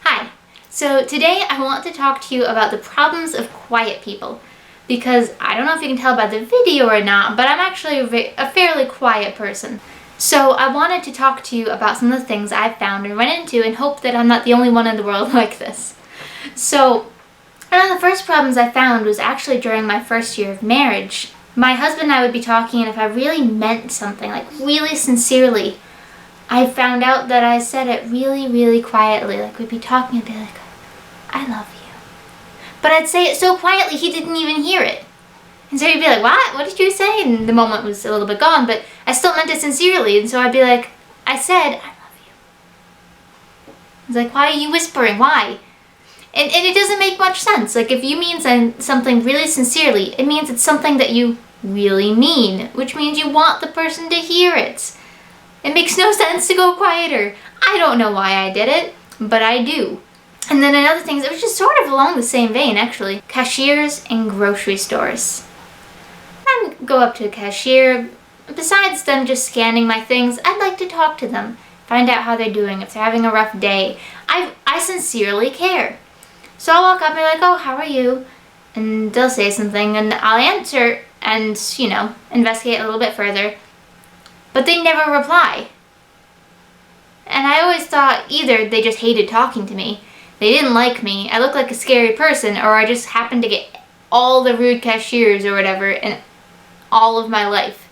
Hi. So today I want to talk to you about the problems of quiet people, because I don't know if you can tell by the video or not, but I'm actually a fairly quiet person. So I wanted to talk to you about some of the things I've found and run into and hope that I'm not the only one in the world like this. So one of the first problems I found was actually during my first year of marriage. My husband and I would be talking, and if I really meant something, like really sincerely, I found out that I said it really, really quietly. Like, we'd be talking and be like, I love you. But I'd say it so quietly he didn't even hear it. And so he'd be like, what? What did you say? And the moment was a little bit gone, but I still meant it sincerely. And so I'd be like, I said, I love you. He's like, why are you whispering? Why? And it doesn't make much sense. Like, if you mean something really sincerely, it means it's something that you really mean, which means you want the person to hear it. It makes no sense to go quieter. I don't know why I did it, but I do. And then another thing, it was just sort of along the same vein, actually. Cashiers in grocery stores. I go up to a cashier. Besides them just scanning my things, I'd like to talk to them, find out how they're doing, if they're having a rough day. I sincerely care. So I'll walk up and be like, oh, how are you? And they'll say something, and I'll answer and, investigate a little bit further. But they never reply. And I always thought either they just hated talking to me, they didn't like me, I looked like a scary person, or I just happened to get all the rude cashiers or whatever in all of my life.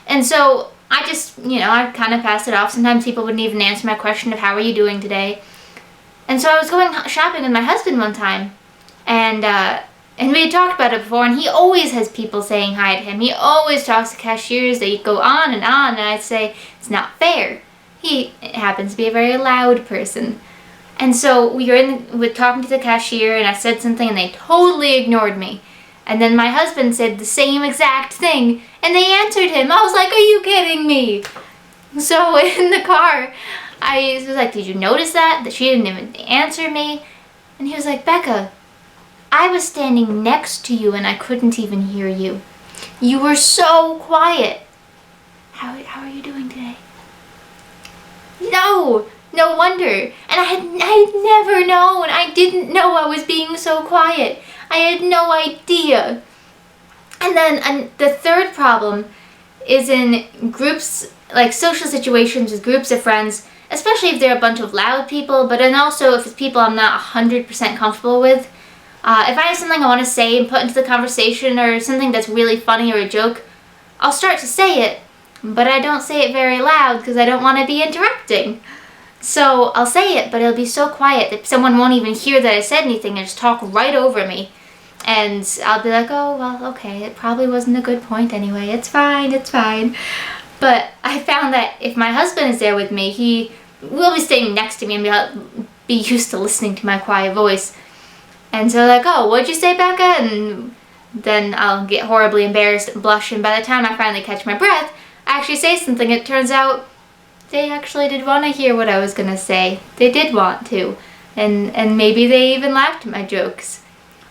And so I just, I kind of passed it off. Sometimes people wouldn't even answer my question of how are you doing today. And so I was going shopping with my husband one time, and we had talked about it before, and he always has people saying hi to him. He always talks to cashiers. They go on, and I'd say, it's not fair. He happens to be a very loud person. And so we were talking to the cashier, and I said something, and they totally ignored me. And then my husband said the same exact thing, and they answered him. I was like, are you kidding me? So in the car, I was like, did you notice that she didn't even answer me? And he was like, Becca, I was standing next to you and I couldn't even hear you. You were so quiet. How are you doing today? No wonder. And I had never known. I didn't know I was being so quiet. I had no idea. And then the third problem is in groups, like social situations with groups of friends, especially if they're a bunch of loud people, but then also if it's people I'm not 100% comfortable with. If I have something I want to say and put into the conversation, or something that's really funny or a joke, I'll start to say it, but I don't say it very loud because I don't want to be interrupting. So I'll say it, but it'll be so quiet that someone won't even hear that I said anything and just talk right over me. And I'll be like, oh, well, okay, it probably wasn't a good point anyway. It's fine. But I found that if my husband is there with me, he will be staying next to me and be used to listening to my quiet voice. And so like, oh, what'd you say, Becca? And then I'll get horribly embarrassed and blush. And by the time I finally catch my breath, I actually say something. It turns out they actually did want to hear what I was going to say. They did want to. And maybe they even laughed at my jokes.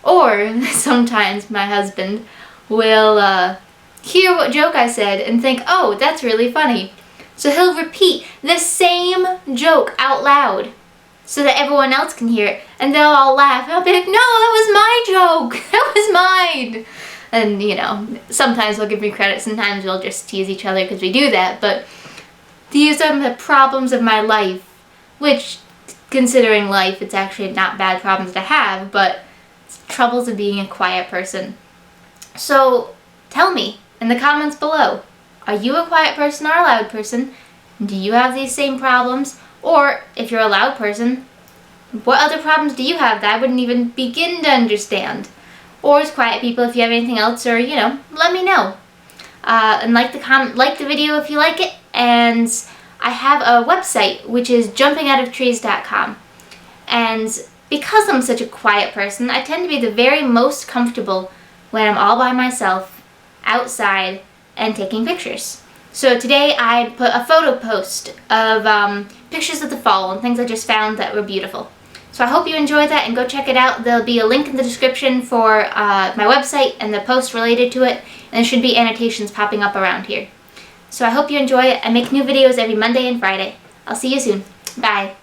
Or sometimes my husband will hear what joke I said and think, oh, that's really funny. So he'll repeat the same joke out loud so that everyone else can hear it, and they'll all laugh. And I'll be like, no, that was my joke. That was mine. And, sometimes they'll give me credit. Sometimes we'll just tease each other because we do that. But these are the problems of my life, which, considering life, it's actually not bad problems to have, but it's troubles of being a quiet person. So tell me in the comments below, are you a quiet person or a loud person? Do you have these same problems? Or, if you're a loud person, what other problems do you have that I wouldn't even begin to understand? Or as quiet people, if you have anything else, or, let me know. And like the video if you like it. And I have a website, which is jumpingoutofTrees.com. And because I'm such a quiet person, I tend to be the very most comfortable when I'm all by myself, outside, and taking pictures. So today I put a photo post of pictures of the fall and things I just found that were beautiful. So I hope you enjoy that and go check it out. There'll be a link in the description for my website and the post related to it, and there should be annotations popping up around here. So I hope you enjoy it. I make new videos every Monday and Friday. I'll see you soon. Bye.